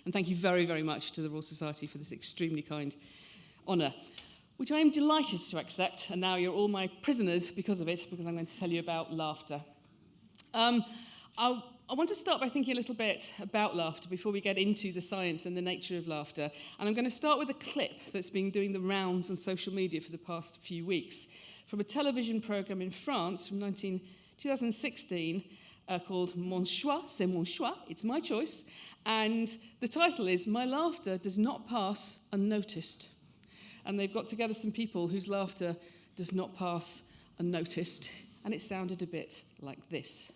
And thank you very, very much to the Royal Society for this extremely kind honour, which I am delighted to accept, and now you're all my prisoners because of it, because I'm going to tell you about laughter. I want to start by thinking a little bit about laughter before we get into the science and the nature of laughter. And I'm going to start with a clip that's been doing the rounds on social media for the past few weeks from a television programme in France from 2016 called Mon choix, c'est mon choix, it's my choice. And the title is My Laughter Does Not Pass Unnoticed. And they've got together some people whose laughter does not pass unnoticed. And it sounded a bit like this.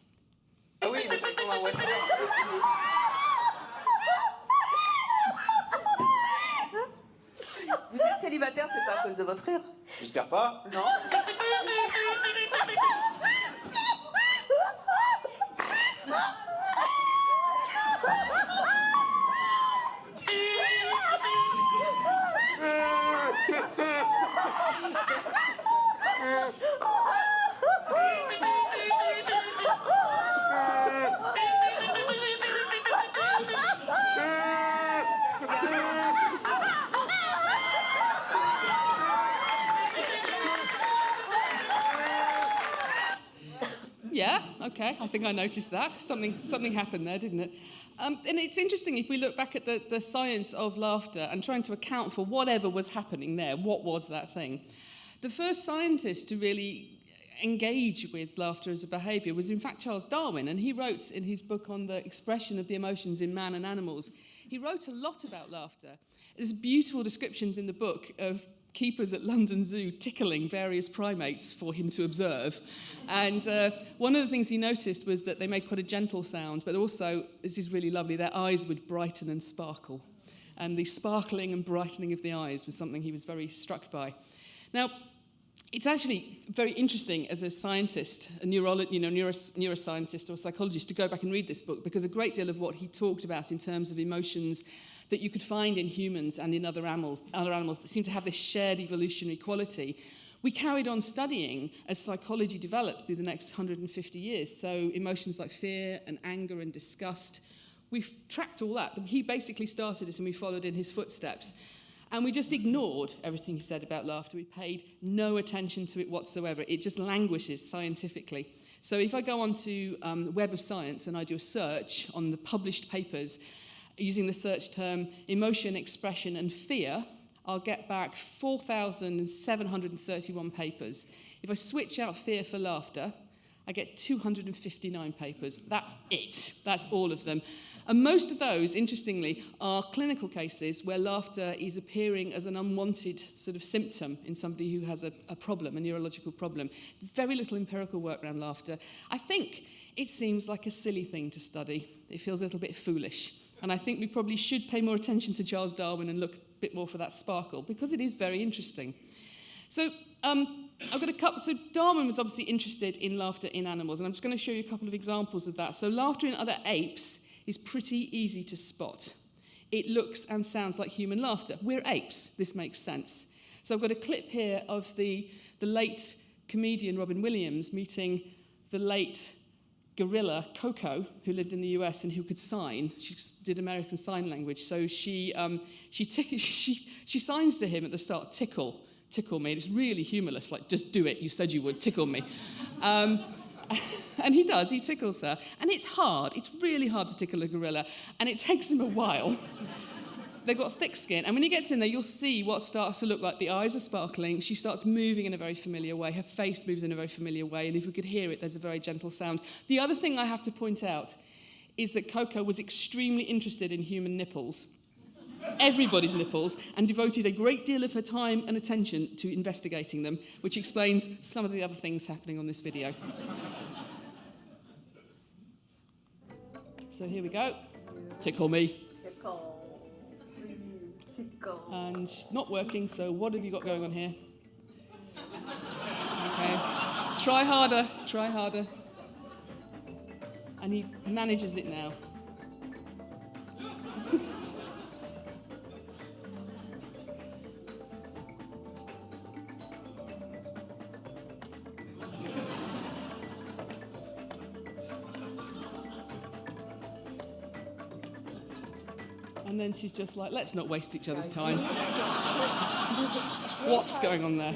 Ah oui, mais pas dans la voiture. Vous êtes célibataire, c'est pas à cause de votre rire? J'espère pas. Non. Yeah, okay, I think I noticed that. Something happened there, didn't it? And it's interesting if we look back at the science of laughter and trying to account for whatever was happening there, what was that thing? The first scientist to really engage with laughter as a behaviour was in fact Charles Darwin, and he wrote in his book on the expression of the emotions in man and animals, he wrote a lot about laughter. There's beautiful descriptions in the book of keepers at London Zoo tickling various primates for him to observe. And one of the things he noticed was that they made quite a gentle sound, but also, this is really lovely, their eyes would brighten and sparkle. And the sparkling and brightening of the eyes was something he was very struck by. Now, it's actually very interesting as a scientist, a neuroscientist or a psychologist, to go back and read this book, because a great deal of what he talked about in terms of emotions that you could find in humans and in other animals that seem to have this shared evolutionary quality, we carried on studying as psychology developed through the next 150 years. So emotions like fear and anger and disgust, we've tracked all that. He basically started it and we followed in his footsteps. And we just ignored everything he said about laughter. We paid no attention to it whatsoever. It just languishes scientifically. So if I go onto the Web of Science and I do a search on the published papers, using the search term emotion, expression and fear, I'll get back 4,731 papers. If I switch out fear for laughter, I get 259 papers. That's it. That's all of them. And most of those, interestingly, are clinical cases where laughter is appearing as an unwanted sort of symptom in somebody who has a problem, a neurological problem. Very little empirical work around laughter. I think it seems like a silly thing to study. It feels a little bit foolish. And I think we probably should pay more attention to Charles Darwin and look a bit more for that sparkle, because it is very interesting. So I've got a couple. So Darwin was obviously interested in laughter in animals, and I'm just going to show you a couple of examples of that. So laughter in other apes is pretty easy to spot. It looks and sounds like human laughter. We're apes. This makes sense. So I've got a clip here of the late comedian Robin Williams meeting the late gorilla Coco, who lived in the US and who could sign. She did American Sign Language. So she signs to him at the start, tickle me. It's really humorless, like, just do it. You said you would, tickle me. And he does, he tickles her. And it's hard. It's really hard to tickle a gorilla. And it takes him a while. They've got thick skin. And when he gets in there, you'll see what starts to look like. The eyes are sparkling. She starts moving in a very familiar way. Her face moves in a very familiar way. And if we could hear it, there's a very gentle sound. The other thing I have to point out is that Coco was extremely interested in human nipples, everybody's nipples, and devoted a great deal of her time and attention to investigating them, which explains some of the other things happening on this video. So here we go. Tickle me. And not working, so what have you got going on here? Okay. Try harder, try harder. And he manages it now. And And then she's just like, let's not waste each other's time. What's going on there?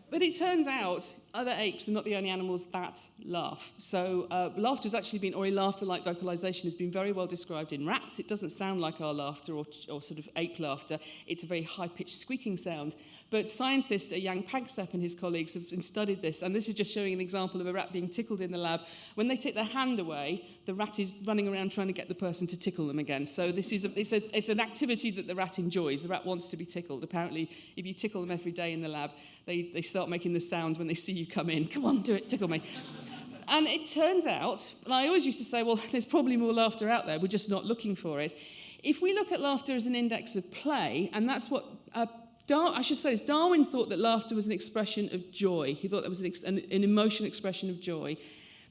But it turns out other apes are not the only animals that laugh. So laughter has actually been, or a laughter-like vocalization has been very well described in rats. It doesn't sound like our laughter or sort of ape laughter. It's a very high-pitched squeaking sound. But scientist Yang Pangsap and his colleagues have studied this, and this is just showing an example of a rat being tickled in the lab. When they take their hand away, the rat is running around trying to get the person to tickle them again. So this is it's an activity that the rat enjoys. The rat wants to be tickled. Apparently, if you tickle them every day in the lab, they start making the sound when they see you come in. Come on, do it, tickle me. And it turns out, and I always used to say, well, there's probably more laughter out there, we're just not looking for it. If we look at laughter as an index of play, and that's what, Darwin thought that laughter was an expression of joy. He thought that was an emotional expression of joy.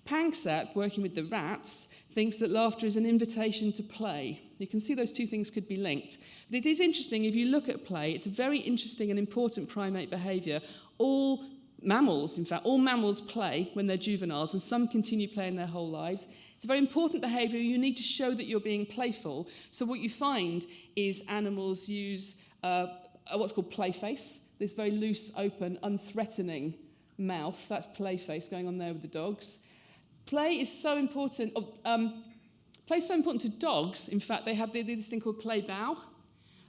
Pangsap, working with the rats, thinks that laughter is an invitation to play. You can see those two things could be linked. But it is interesting, if you look at play, it's a very interesting and important primate behaviour. All mammals play when they're juveniles, and some continue playing their whole lives. It's a very important behaviour. You need to show that you're being playful. So what you find is animals use what's called play face, this very loose, open, unthreatening mouth. That's play face going on there with the dogs. Play is so important. Play is so important to dogs. In fact, they do this thing called play bow,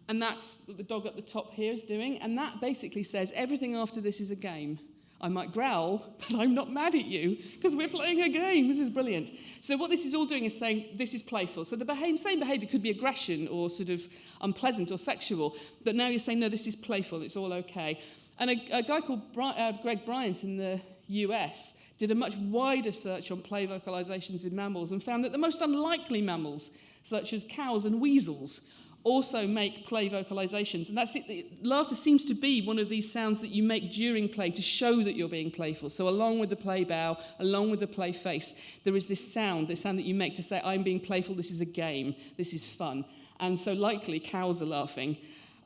and that's what the dog at the top here is doing. And that basically says everything after this is a game. I might growl, but I'm not mad at you because we're playing a game. This is brilliant. So what this is all doing is saying this is playful. So the same behaviour could be aggression or sort of unpleasant or sexual, but now you're saying, no, this is playful, it's all okay. And a guy called Greg Bryant in the US did a much wider search on play vocalizations in mammals and found that the most unlikely mammals, such as cows and weasels, also make play vocalizations. And that's it. Laughter seems to be one of these sounds that you make during play to show that you're being playful. So along with the play bow, along with the play face, there is this sound that you make to say, I'm being playful, this is a game, this is fun. And so likely cows are laughing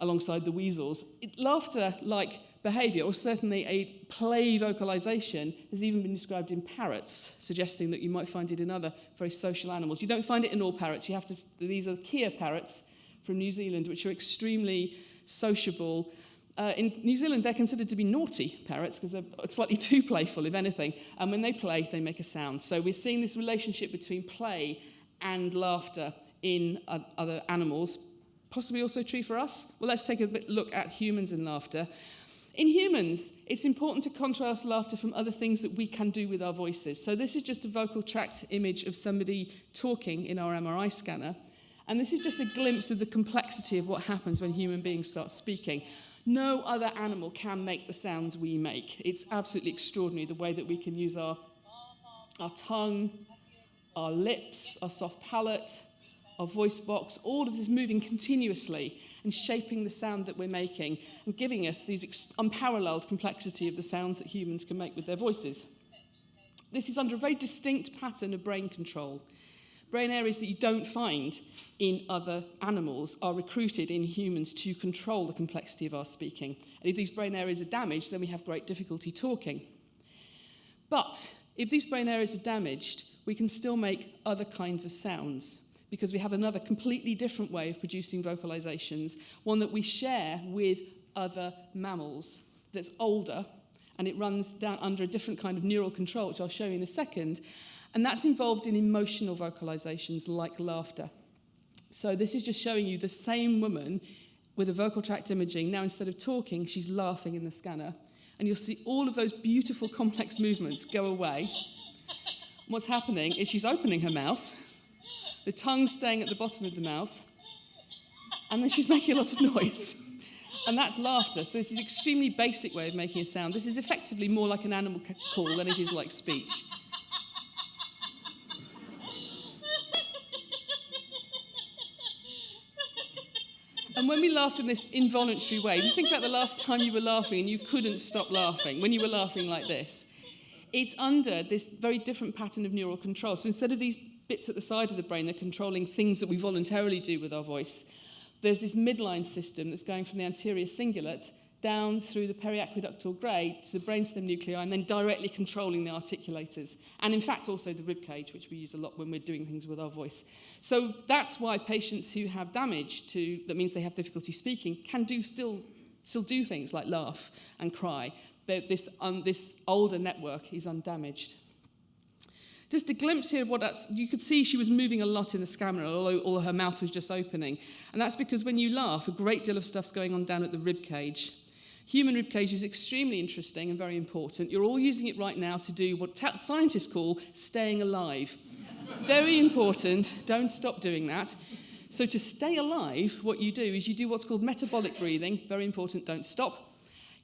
alongside the weasels. Laughter-like behaviour, or certainly a play vocalization, has even been described in parrots, suggesting that you might find it in other very social animals. You don't find it in all parrots. These are Kia parrots from New Zealand, which are extremely sociable. In New Zealand, they're considered to be naughty parrots because they're slightly too playful, if anything. And when they play, they make a sound. So we're seeing this relationship between play and laughter in other animals, possibly also true for us. Well, let's take a look at humans and laughter. In humans, it's important to contrast laughter from other things that we can do with our voices. So this is just a vocal tract image of somebody talking in our MRI scanner. And this is just a glimpse of the complexity of what happens when human beings start speaking. No other animal can make the sounds we make. It's absolutely extraordinary the way that we can use our tongue, our lips, our soft palate, our voice box, all of this moving continuously and shaping the sound that we're making and giving us these unparalleled complexity of the sounds that humans can make with their voices. This is under a very distinct pattern of brain control. Brain areas that you don't find in other animals are recruited in humans to control the complexity of our speaking. And if these brain areas are damaged, then we have great difficulty talking. But if these brain areas are damaged, we can still make other kinds of sounds because we have another completely different way of producing vocalizations, one that we share with other mammals that's older, and it runs down under a different kind of neural control, which I'll show you in a second. And that's involved in emotional vocalizations like laughter. So this is just showing you the same woman with a vocal tract imaging. Now, instead of talking, she's laughing in the scanner. And you'll see all of those beautiful, complex movements go away. What's happening is she's opening her mouth, the tongue's staying at the bottom of the mouth, and then she's making a lot of noise. And that's laughter. So this is an extremely basic way of making a sound. This is effectively more like an animal call than it is like speech. And when we laugh in this involuntary way, if you think about the last time you were laughing and you couldn't stop laughing, when you were laughing like this, it's under this very different pattern of neural control. So instead of these bits at the side of the brain that are controlling things that we voluntarily do with our voice, there's this midline system that's going from the anterior cingulate down through the periaqueductal grade to the brainstem nuclei and then directly controlling the articulators. And in fact also the rib cage, which we use a lot when we're doing things with our voice. So that's why patients who have damage to, that means they have difficulty speaking, can still do things like laugh and cry. This older network is undamaged. Just a glimpse here of what that's, you could see she was moving a lot in the camera, although her mouth was just opening. And that's because when you laugh, a great deal of stuff's going on down at the rib cage. Human rib cage is extremely interesting and very important. You're all using it right now to do what scientists call staying alive. Very important, don't stop doing that. So to stay alive, what you do is you do what's called metabolic breathing, very important, don't stop.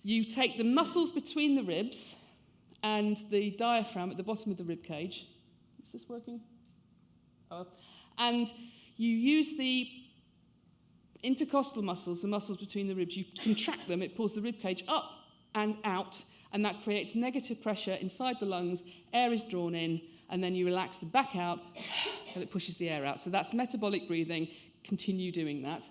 You take the muscles between the ribs and the diaphragm at the bottom of the rib cage. Is this working? Oh. And you use the intercostal muscles, the muscles between the ribs, you contract them, it pulls the rib cage up and out, and that creates negative pressure inside the lungs, air is drawn in, and then you relax the back out, and it pushes the air out. So that's metabolic breathing, continue doing that.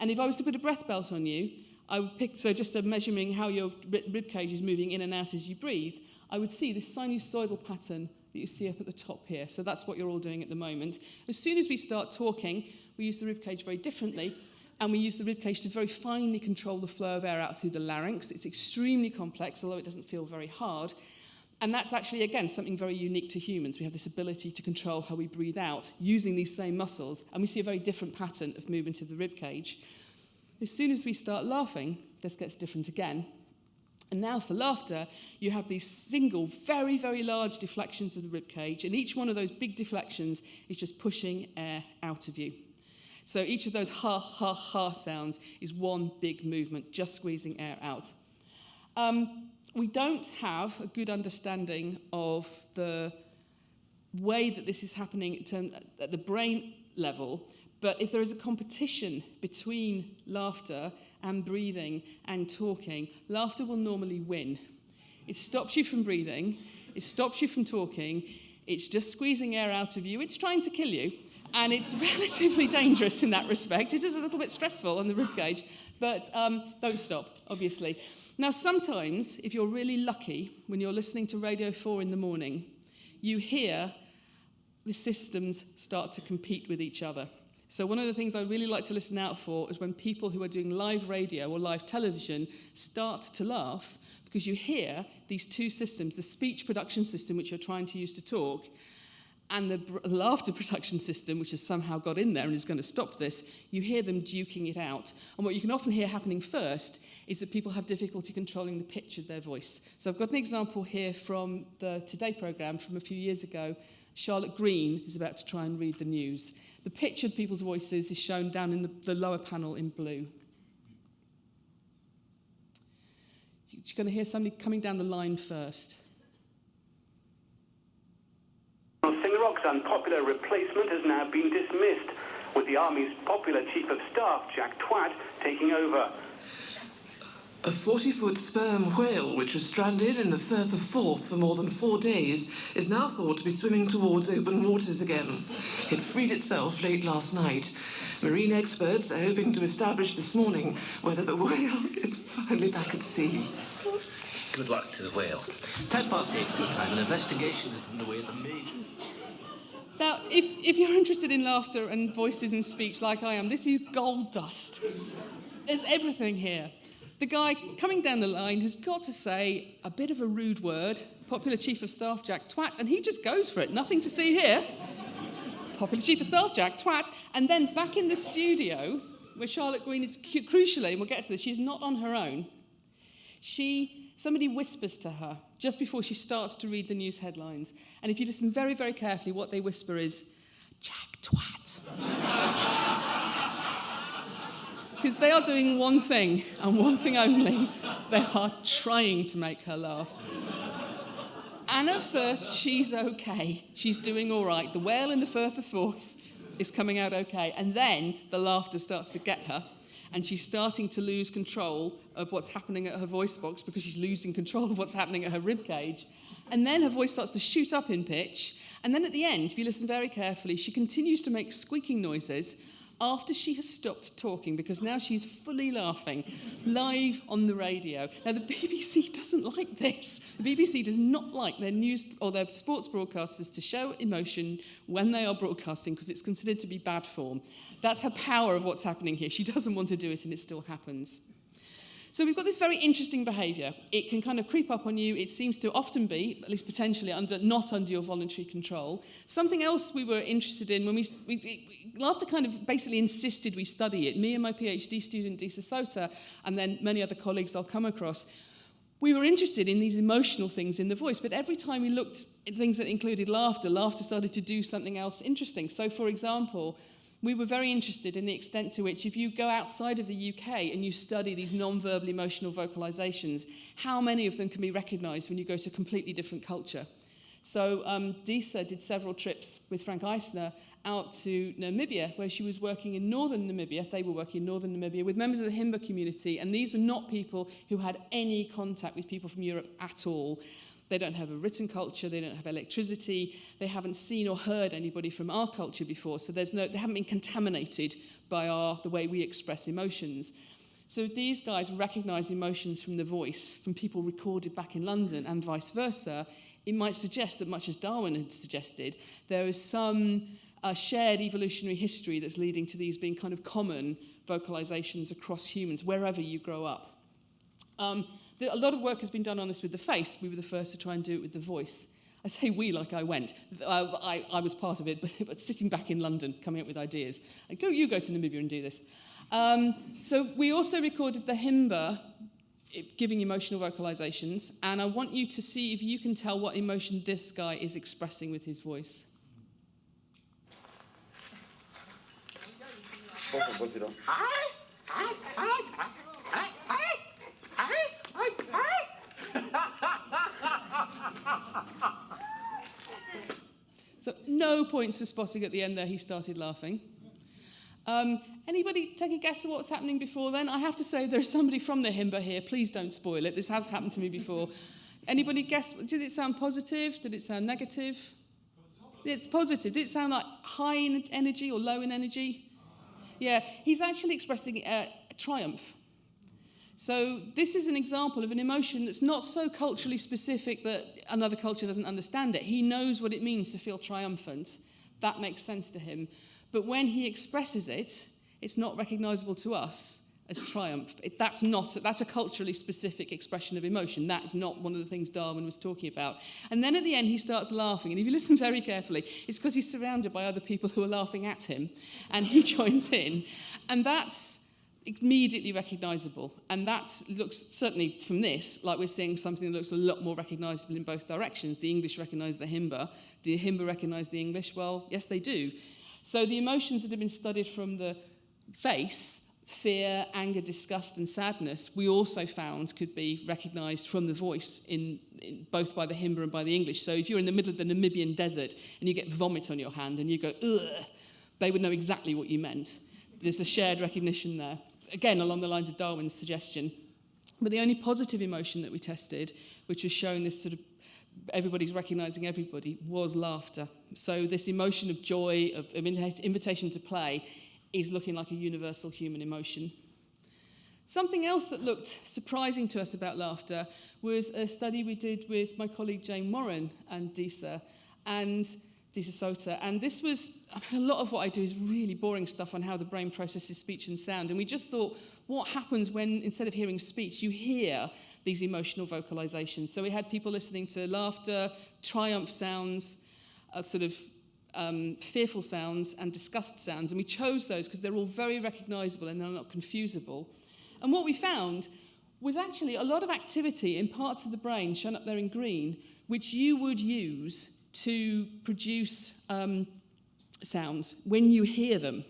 And if I was to put a breath belt on you, I would pick, so just measuring how your rib cage is moving in and out as you breathe, I would see this sinusoidal pattern that you see up at the top here. So that's what you're all doing at the moment. As soon as we start talking, we use the rib cage very differently, and we use the rib cage to very finely control the flow of air out through the larynx. It's extremely complex, although it doesn't feel very hard. And that's actually, again, something very unique to humans. We have this ability to control how we breathe out using these same muscles, and we see a very different pattern of movement of the rib cage. As soon as we start laughing, this gets different again. And now for laughter, you have these single, very, very large deflections of the rib cage, and each one of those big deflections is just pushing air out of you. So each of those ha, ha, ha sounds is one big movement, just squeezing air out. We don't have a good understanding of the way that this is happening at the brain level, but if there is a competition between laughter and breathing and talking, laughter will normally win. It stops you from breathing, it stops you from talking, it's just squeezing air out of you, it's trying to kill you, and it's relatively dangerous in that respect. It is a little bit stressful on the ribcage, but don't stop, obviously. Now, sometimes, if you're really lucky, when you're listening to Radio 4 in the morning, you hear the systems start to compete with each other. So one of the things I really like to listen out for is when people who are doing live radio or live television start to laugh, because you hear these two systems, the speech production system, which you're trying to use to talk, and the laughter production system, which has somehow got in there and is going to stop this. You hear them duking it out. And what you can often hear happening first is that people have difficulty controlling the pitch of their voice. So I've got an example here from the Today programme from a few years ago. Charlotte Green is about to try and read the news. The pitch of people's voices is shown down in the lower panel in blue. You're going to hear somebody coming down the line first. Singer Rock's unpopular replacement has now been dismissed, with the Army's popular Chief of Staff, Jack Twat, taking over. A 40-foot sperm whale, which was stranded in the Firth of Forth for more than 4 days, is now thought to be swimming towards open waters again. It freed itself late last night. Marine experts are hoping to establish this morning whether the whale is finally back at sea. Good luck to the whale. 8:10 good time. An investigation is underway at the main. Now, if you're interested in laughter and voices and speech like I am, this is gold dust. There's everything here. The guy coming down the line has got to say a bit of a rude word, popular Chief of Staff Jack Twat, and he just goes for it. Nothing to see here. Popular Chief of Staff Jack Twat. And then back in the studio, where Charlotte Green is crucially, and we'll get to this, she's not on her own. Somebody whispers to her just before she starts to read the news headlines. And if you listen very, very carefully, what they whisper is, Jack Twat. Because they are doing one thing, and one thing only. They are trying to make her laugh. And at first, she's okay. She's doing all right. The whale in the Firth of Forth is coming out okay. And then the laughter starts to get her, and she's starting to lose control of what's happening at her voice box because she's losing control of what's happening at her rib cage. And then her voice starts to shoot up in pitch. And then at the end, if you listen very carefully, she continues to make squeaking noises, after she has stopped talking, because now she's fully laughing, live on the radio. Now, the BBC doesn't like this. The BBC does not like their news or their sports broadcasters to show emotion when they are broadcasting, because it's considered to be bad form. That's her power of what's happening here. She doesn't want to do it, and it still happens. So we've got this very interesting behaviour. It can kind of creep up on you. It seems to often be, at least potentially, not under your voluntary control. Something else we were interested in when laughter kind of basically insisted we study it. Me and my PhD student, Disa Sota, and then many other colleagues I'll come across, we were interested in these emotional things in the voice, but every time we looked at things that included laughter, laughter started to do something else interesting. So, for example, we were very interested in the extent to which if you go outside of the UK and you study these non-verbal emotional vocalizations, how many of them can be recognised when you go to a completely different culture. So Disa did several trips with Frank Eisner out to Namibia, where she was working in northern Namibia. They were working in northern Namibia with members of the Himba community, and these were not people who had any contact with people from Europe at all. They don't have a written culture, they don't have electricity, they haven't seen or heard anybody from our culture before, so they haven't been contaminated by the way we express emotions. So these guys recognise emotions from the voice, from people recorded back in London, and vice versa. It might suggest that, much as Darwin had suggested, there is some shared evolutionary history that's leading to these being kind of common vocalizations across humans, wherever you grow up. A lot of work has been done on this with the face. We were the first to try and do it with the voice. I say we like I went. I was part of it, but sitting back in London, coming up with ideas. You go to Namibia and do this. So we also recorded the Himba giving emotional vocalizations, and I want you to see if you can tell what emotion this guy is expressing with his voice. So no points for spotting at the end there. He started laughing. Anybody take a guess at what's happening before then? I have to say there's somebody from the Himba here. Please don't spoil it. This has happened to me before. Anybody guess? Did it sound positive? Did it sound negative? It's positive. Did it sound like high in energy or low in energy? Yeah, he's actually expressing triumph. So this is an example of an emotion that's not so culturally specific that another culture doesn't understand it. He knows what it means to feel triumphant. That makes sense to him. But when he expresses it, it's not recognizable to us as triumph. That's a culturally specific expression of emotion. That's not one of the things Darwin was talking about. And then at the end, he starts laughing. And if you listen very carefully, it's because he's surrounded by other people who are laughing at him. And he joins in. And that's immediately recognizable. And that looks, certainly from this, like we're seeing something that looks a lot more recognizable in both directions. The English recognize the Himba. Do the Himba recognize the English? Well, yes, they do. So the emotions that have been studied from the face, fear, anger, disgust, and sadness, we also found could be recognized from the voice in both by the Himba and by the English. So if you're in the middle of the Namibian desert and you get vomit on your hand and you go, ugh, they would know exactly what you meant. There's a shared recognition there. Again, along the lines of Darwin's suggestion. But the only positive emotion that we tested, which was showing this sort of everybody's recognizing everybody, was laughter. So this emotion of joy, of invitation to play, is looking like a universal human emotion. Something else that looked surprising to us about laughter was a study we did with my colleague Jane Warren and Disa Sota. And this was, a lot of what I do is really boring stuff on how the brain processes speech and sound. And we just thought, what happens when, instead of hearing speech, you hear these emotional vocalizations? So we had people listening to laughter, triumph sounds, fearful sounds, and disgust sounds. And we chose those because they're all very recognizable and they're not confusable. And what we found was actually a lot of activity in parts of the brain, shown up there in green, which you would use to produce sounds when you hear them.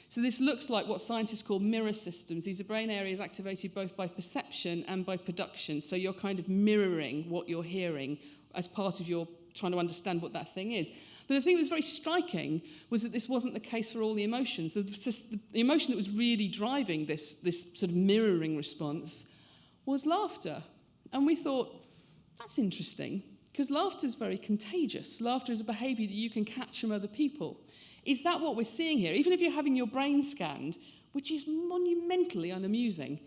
So this looks like what scientists call mirror systems. These are brain areas activated both by perception and by production. So you're kind of mirroring what you're hearing as part of your trying to understand what that thing is. But the thing that was very striking was that this wasn't the case for all the emotions. The emotion that was really driving this sort of mirroring response was laughter. And we thought, that's interesting, because laughter is very contagious. Laughter is a behaviour that you can catch from other people. Is that what we're seeing here? Even if you're having your brain scanned, which is monumentally unamusing,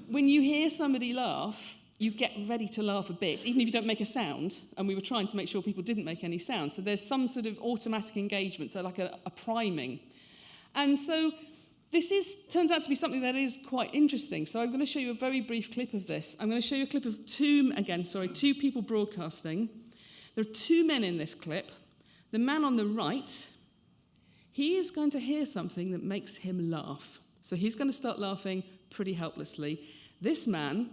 when you hear somebody laugh, you get ready to laugh a bit, even if you don't make a sound, and we were trying to make sure people didn't make any sound. So there's some sort of automatic engagement, so like a priming. And so this turns out to be something that is quite interesting. So I'm going to show you a very brief clip of this. I'm going to show you a clip of two people broadcasting. There are two men in this clip. The man on the right, he is going to hear something that makes him laugh. So he's going to start laughing pretty helplessly. This man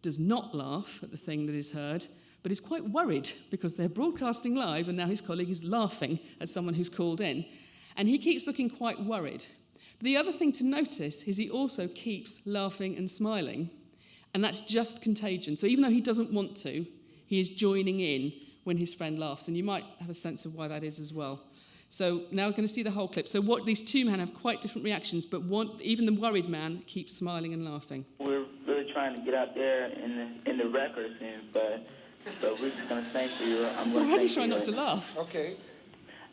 does not laugh at the thing that is heard, but is quite worried because they're broadcasting live and now his colleague is laughing at someone who's called in. And he keeps looking quite worried. The other thing to notice is he also keeps laughing and smiling, and that's just contagion. So even though he doesn't want to, he is joining in when his friend laughs, and you might have a sense of why that is as well. So now we're going to see the whole clip. So these two men have quite different reactions, but even the worried man keeps smiling and laughing. We're really trying to get out there in the record scene, but so we're just going to sing for you. So already trying not to laugh. Okay.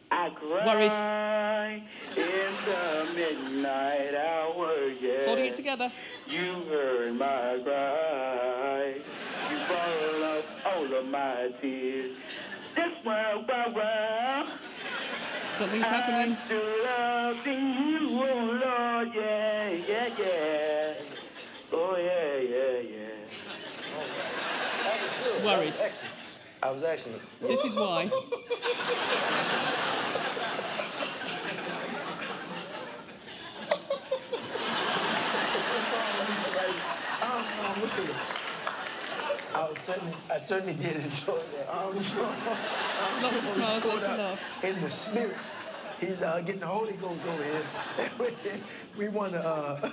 I cry in the midnight hour, yeah. Holding it together. You heard my cry. You bottled up all of my tears. This world, Something's happening. I'm still loving you, oh Lord, yeah, yeah, yeah. Oh, yeah, yeah, yeah. That was good. Worried. I was excellent. This is why. I certainly did enjoy that. Lots of smiles, lots of laughs. In the spirit. He's getting the Holy Ghost over here. We want to,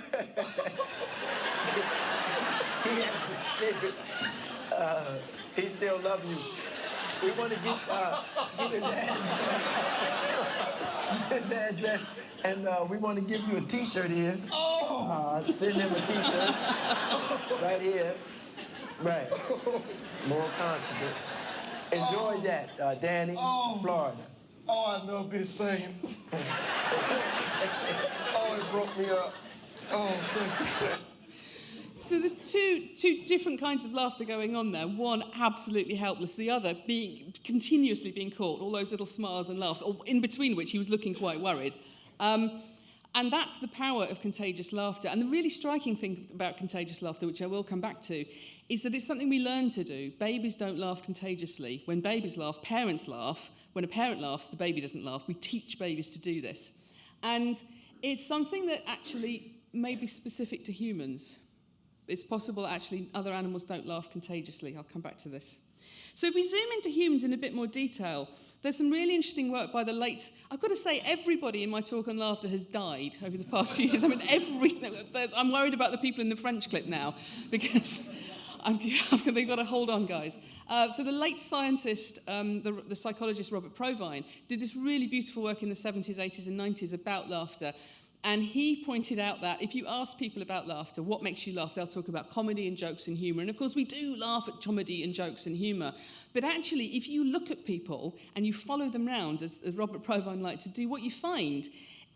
he has the spirit. He still loves you. We want to give his address, and we want to give you a T-shirt here. Send him a T-shirt right here. Right. More consciousness. Enjoy that, Danny, Florida. Oh, I know Big Sam. Oh, it broke me up. Oh, thank you. So there's two different kinds of laughter going on there. One absolutely helpless, the other continuously being caught, all those little smiles and laughs, or in between which he was looking quite worried. And that's the power of contagious laughter. And the really striking thing about contagious laughter, which I will come back to, is that it's something we learn to do. Babies don't laugh contagiously. When babies laugh, parents laugh. When a parent laughs, the baby doesn't laugh. We teach babies to do this. And it's something that actually may be specific to humans. It's possible actually other animals don't laugh contagiously. I'll come back to this. So if we zoom into humans in a bit more detail, there's some really interesting work by the late... I've got to say, everybody in my talk on laughter has died over the past few years. I mean, I'm worried about the people in the French clip now, because they've got to hold on, guys. So the late scientist, the psychologist Robert Provine, did this really beautiful work in the 70s, 80s, and 90s about laughter. And he pointed out that if you ask people about laughter, what makes you laugh, they'll talk about comedy and jokes and humour. And of course, we do laugh at comedy and jokes and humour. But actually, if you look at people and you follow them round, as Robert Provine liked to do, what you find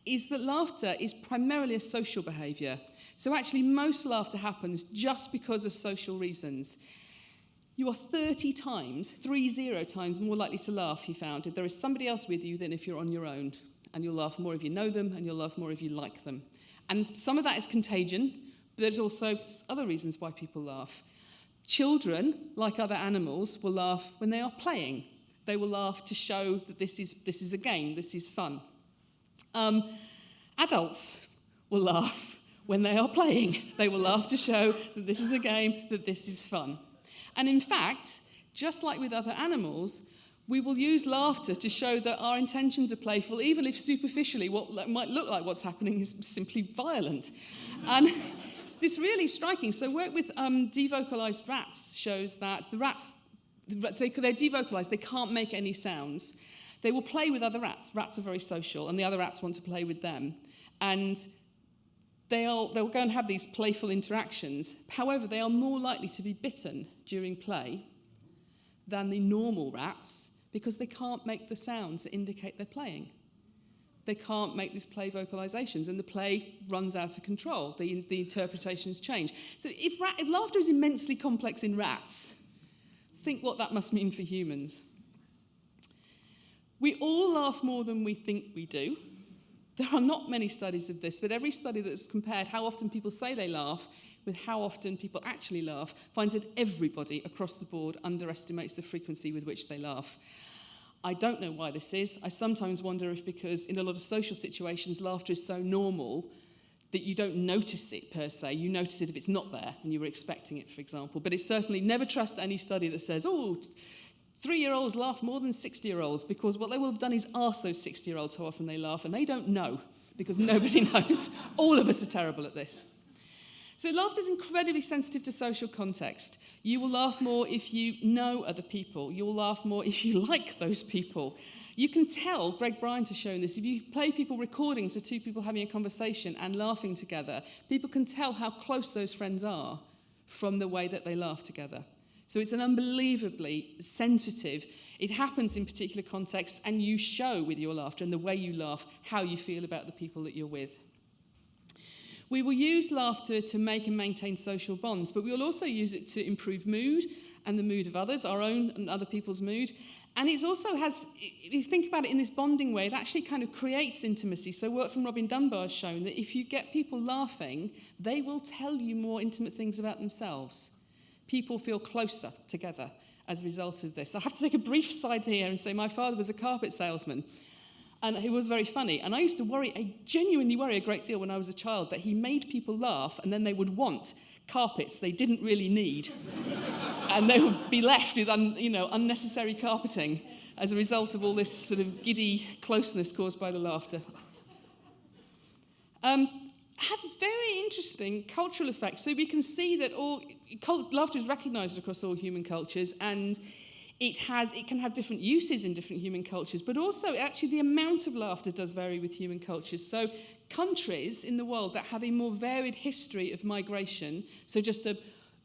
is that laughter is primarily a social behaviour. So actually, most laughter happens just because of social reasons. You are 30 times more likely to laugh, he found, if there is somebody else with you than if you're on your own. And you'll laugh more if you know them, and you'll laugh more if you like them. And some of that is contagion, but there's also other reasons why people laugh. Children, like other animals, will laugh when they are playing. They will laugh to show that this is a game, this is fun. Adults will laugh when they are playing. They will laugh to show that this is a game, that this is fun. And in fact, just like with other animals, we will use laughter to show that our intentions are playful, even if superficially what might look like what's happening is simply violent. And this really striking. So work with devocalized rats shows that the rats, they're devocalized, they can't make any sounds. They will play with other rats. Rats are very social, and the other rats want to play with them. And they'll go and have these playful interactions. However, they are more likely to be bitten during play than the normal rats, because they can't make the sounds that indicate they're playing. they can't make these play vocalizations, and the play runs out of control. The interpretations change. So if laughter is immensely complex in rats, think what that must mean for humans. We all laugh more than we think we do. There are not many studies of this, but every study that's compared how often people say they laugh with how often people actually laugh finds that everybody across the board underestimates the frequency with which they laugh. I don't know why this is. I sometimes wonder if because in a lot of social situations, laughter is so normal that you don't notice it per se. You notice it if it's not there and you were expecting it, for example. But it's certainly never trust any study that says, oh, 3-year-olds laugh more than 60-year-olds, because what they will have done is ask those 60-year-olds how often they laugh, and they don't know because nobody knows. All of us are terrible at this. So laughter is incredibly sensitive to social context. You will laugh more if you know other people. You'll laugh more if you like those people. You can tell, Greg Bryant has shown this, if you play people recordings of two people having a conversation and laughing together, people can tell how close those friends are from the way that they laugh together. So it's an unbelievably sensitive, it happens in particular contexts, and you show with your laughter and the way you laugh how you feel about the people that you're with. We will use laughter to make and maintain social bonds, but we will also use it to improve mood and the mood of others, our own and other people's mood. And it also has, if you think about it in this bonding way, it actually kind of creates intimacy. So work from Robin Dunbar has shown that if you get people laughing, they will tell you more intimate things about themselves. People feel closer together as a result of this. I have to take a brief side here and say my father was a carpet salesman. And he was very funny. And I used to genuinely worry a great deal when I was a child that he made people laugh and then they would want carpets they didn't really need. And they would be left with unnecessary carpeting as a result of all this sort of giddy closeness caused by the laughter. Has very interesting cultural effects. So we can see that laughter is recognised across all human cultures, and it can have different uses in different human cultures, but also actually the amount of laughter does vary with human cultures. So countries in the world that have a more varied history of migration, so just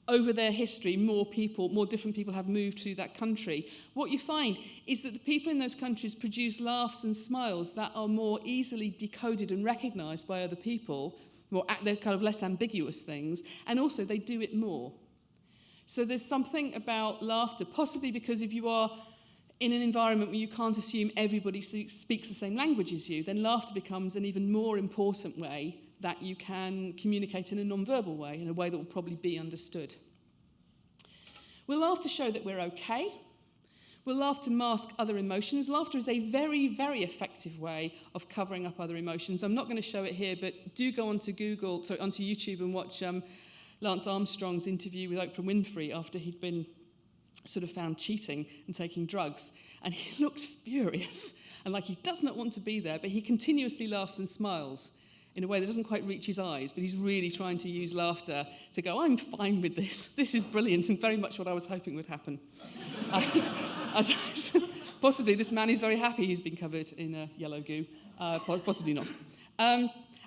over their history, more different people have moved through that country. What you find is that the people in those countries produce laughs and smiles that are more easily decoded and recognised by other people. They're kind of less ambiguous things, and also they do it more. So there's something about laughter, possibly because if you are in an environment where you can't assume everybody speaks the same language as you, then laughter becomes an even more important way that you can communicate in a non-verbal way, in a way that will probably be understood. We'll laugh to show that we're okay. We'll laugh to mask other emotions. Laughter is a very, very effective way of covering up other emotions. I'm not going to show it here, but do go onto YouTube and watch Lance Armstrong's interview with Oprah Winfrey after he'd been sort of found cheating and taking drugs. And he looks furious and like he does not want to be there, but he continuously laughs and smiles in a way that doesn't quite reach his eyes, but he's really trying to use laughter to go, I'm fine with this. This is brilliant and very much what I was hoping would happen. Possibly this man is very happy he's been covered in yellow goo. Possibly not.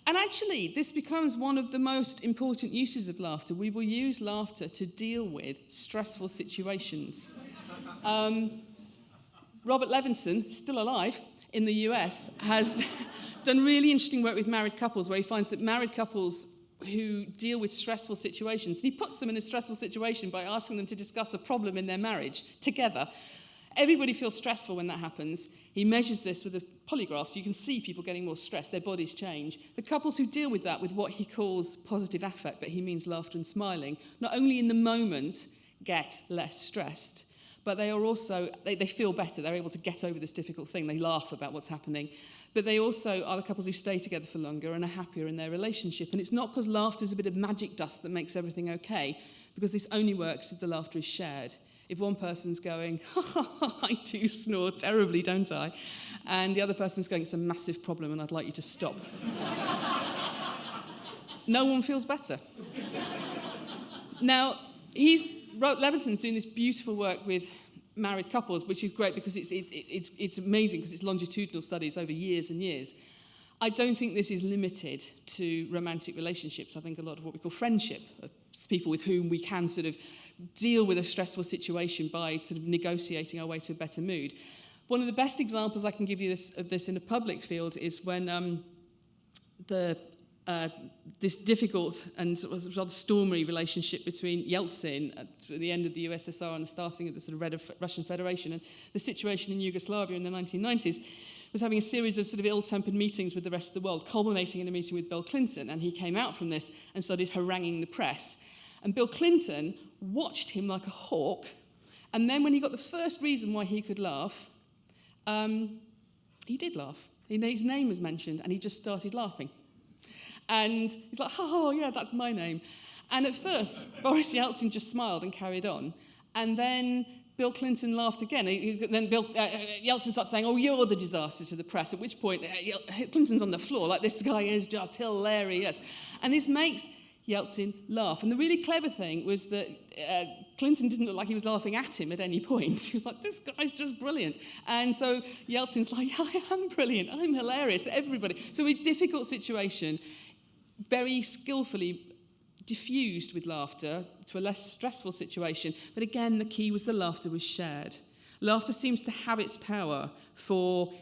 And actually, this becomes one of the most important uses of laughter. We will use laughter to deal with stressful situations. Robert Levinson, still alive in the US, has done really interesting work with married couples, where he finds that married couples who deal with stressful situations, and he puts them in a stressful situation by asking them to discuss a problem in their marriage together. Everybody feels stressful when that happens. He measures this with a polygraph, so you can see people getting more stressed, their bodies change. The couples who deal with that with what he calls positive affect, but he means laughter and smiling, not only in the moment get less stressed, but they are also, they feel better. They're able to get over this difficult thing. They laugh about what's happening. But they also are the couples who stay together for longer and are happier in their relationship. And it's not because laughter is a bit of magic dust that makes everything okay, because this only works if the laughter is shared. If one person's going, I do snore terribly, don't I? And the other person's going, it's a massive problem and I'd like you to stop. No one feels better. Now, Levinson's doing this beautiful work with married couples, which is great because it's amazing because it's longitudinal studies over years and years. I don't think this is limited to romantic relationships. I think a lot of what we call friendship, people with whom we can sort of deal with a stressful situation by sort of negotiating our way to a better mood. One of the best examples I can give you of this in a public field is when this difficult and sort of rather stormy relationship between Yeltsin at the end of the USSR and the starting of the sort of Russian Federation and the situation in Yugoslavia in the 1990s was having a series of sort of ill-tempered meetings with the rest of the world, culminating in a meeting with Bill Clinton. And he came out from this and started haranguing the press. And Bill Clinton watched him like a hawk. And then when he got the first reason why he could laugh, he did laugh. His name was mentioned, and he just started laughing. And he's like, oh, yeah, that's my name. And at first, Boris Yeltsin just smiled and carried on. And then Bill Clinton laughed again. Then Yeltsin starts saying, oh, you're the disaster to the press, at which point Clinton's on the floor, like, this guy is just hilarious. And this makes Yeltsin laugh. And the really clever thing was that Clinton didn't look like he was laughing at him at any point. He was like, this guy's just brilliant. And so Yeltsin's like, I am brilliant, I'm hilarious, everybody. So a difficult situation, very skillfully diffused with laughter to a less stressful situation. But again, the key was the laughter was shared. Laughter seems to have its power for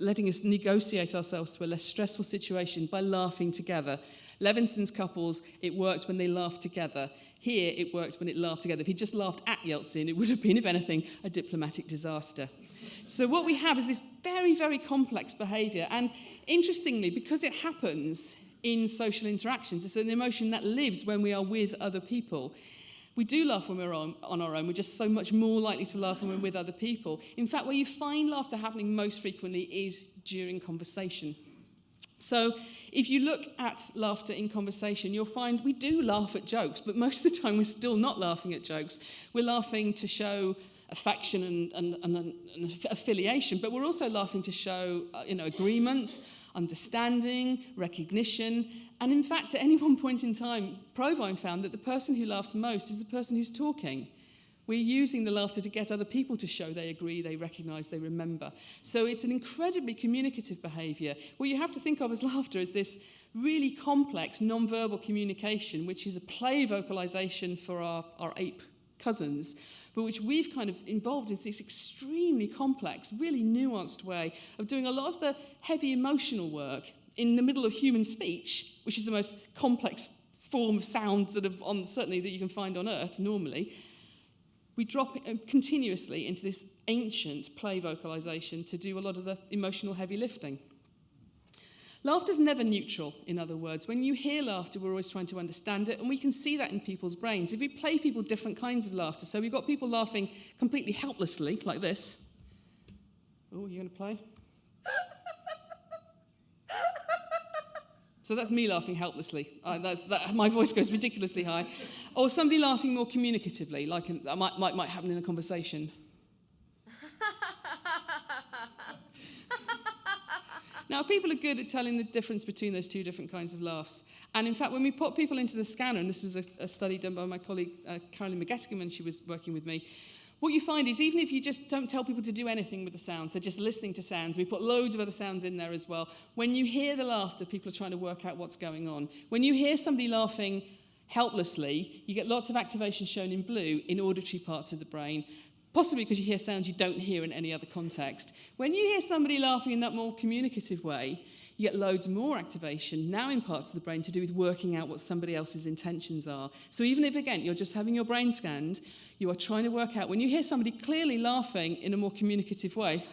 letting us negotiate ourselves to a less stressful situation by laughing together. Levinson's couples, it worked when they laughed together. Here, it worked when it laughed together. If he just laughed at Yeltsin, it would have been, if anything, a diplomatic disaster. So what we have is this very, very complex behaviour. And interestingly, because it happens in social interactions, it's an emotion that lives when we are with other people. We do laugh when we're on our own. We're just so much more likely to laugh when we're with other people. In fact, where you find laughter happening most frequently is during conversation. So if you look at laughter in conversation, you'll find we do laugh at jokes, but most of the time we're still not laughing at jokes. We're laughing to show affection and affiliation, but we're also laughing to show agreement, understanding, recognition. And in fact, at any one point in time, Provine found that the person who laughs most is the person who's talking. We're using the laughter to get other people to show they agree, they recognise, they remember. So it's an incredibly communicative behaviour. What you have to think of as laughter is this really complex non-verbal communication, which is a play vocalisation for our ape cousins, but which we've kind of involved in this extremely complex, really nuanced way of doing a lot of the heavy emotional work in the middle of human speech, which is the most complex form of sound certainly that you can find on Earth normally. We drop it continuously into this ancient play vocalisation to do a lot of the emotional heavy lifting. Laughter's never neutral, in other words. When you hear laughter, we're always trying to understand it, and we can see that in people's brains. If we play people different kinds of laughter, so we've got people laughing completely helplessly, like this. Oh, you going to play? So that's me laughing helplessly. My voice goes ridiculously high. Or somebody laughing more communicatively, like that might happen in a conversation. Now, people are good at telling the difference between those two different kinds of laughs. And in fact, when we put people into the scanner, and this was a study done by my colleague Carolyn McGeskin when she was working with me, what you find is even if you just don't tell people to do anything with the sounds, they're just listening to sounds, we put loads of other sounds in there as well. When you hear the laughter, people are trying to work out what's going on. When you hear somebody laughing helplessly, you get lots of activation shown in blue in auditory parts of the brain, possibly because you hear sounds you don't hear in any other context. When you hear somebody laughing in that more communicative way, you get loads more activation now in parts of the brain to do with working out what somebody else's intentions are. So even if, again, you're just having your brain scanned, you are trying to work out, when you hear somebody clearly laughing in a more communicative way,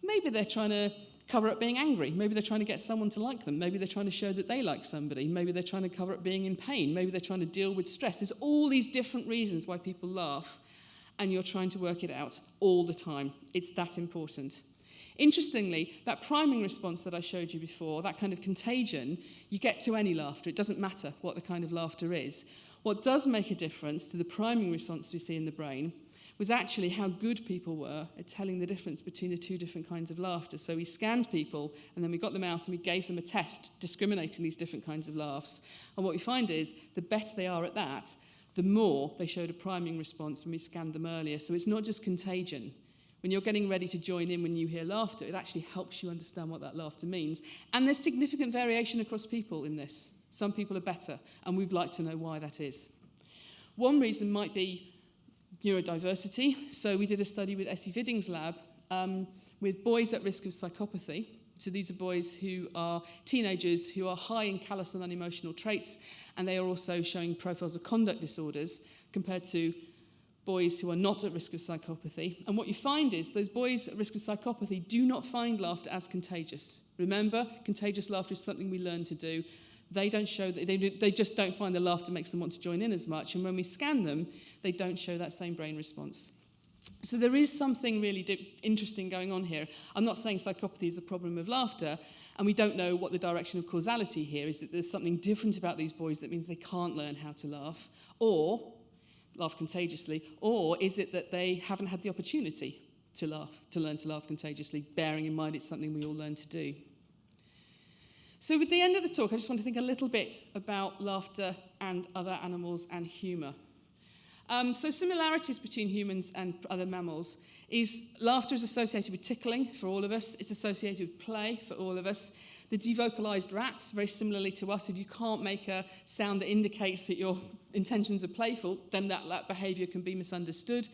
maybe they're trying to cover up being angry. Maybe they're trying to get someone to like them. Maybe they're trying to show that they like somebody. Maybe they're trying to cover up being in pain. Maybe they're trying to deal with stress. There's all these different reasons why people laugh, and you're trying to work it out all the time. It's that important. Interestingly, that priming response that I showed you before, that kind of contagion, you get to any laughter. It doesn't matter what the kind of laughter is. What does make a difference to the priming response we see in the brain was actually how good people were at telling the difference between the two different kinds of laughter. So we scanned people, and then we got them out and we gave them a test discriminating these different kinds of laughs. And what we find is the better they are at that, the more they showed a priming response when we scanned them earlier. So it's not just contagion. When you're getting ready to join in when you hear laughter, it actually helps you understand what that laughter means. And there's significant variation across people in this. Some people are better, and we'd like to know why that is. One reason might be neurodiversity. So we did a study with Essie Vidding's lab with boys at risk of psychopathy. So these are boys who are teenagers who are high in callous and unemotional traits, and they are also showing profiles of conduct disorders compared to boys who are not at risk of psychopathy. And what you find is those boys at risk of psychopathy do not find laughter as contagious. Remember, contagious laughter is something we learn to do. They don't show that they just don't find the laughter makes them want to join in as much. And when we scan them, they don't show that same brain response. So there is something really interesting going on here. I'm not saying psychopathy is a problem of laughter, and we don't know what the direction of causality here is, that there's something different about these boys that means they can't learn how to laugh, or laugh contagiously, or is it that they haven't had the opportunity to learn to laugh contagiously, bearing in mind it's something we all learn to do. So at the end of the talk, I just want to think a little bit about laughter and other animals and humour. So similarities between humans and other mammals is laughter is associated with tickling for all of us. It's associated with play for all of us. The devocalized rats, very similarly to us, if you can't make a sound that indicates that your intentions are playful, then that behaviour can be misunderstood.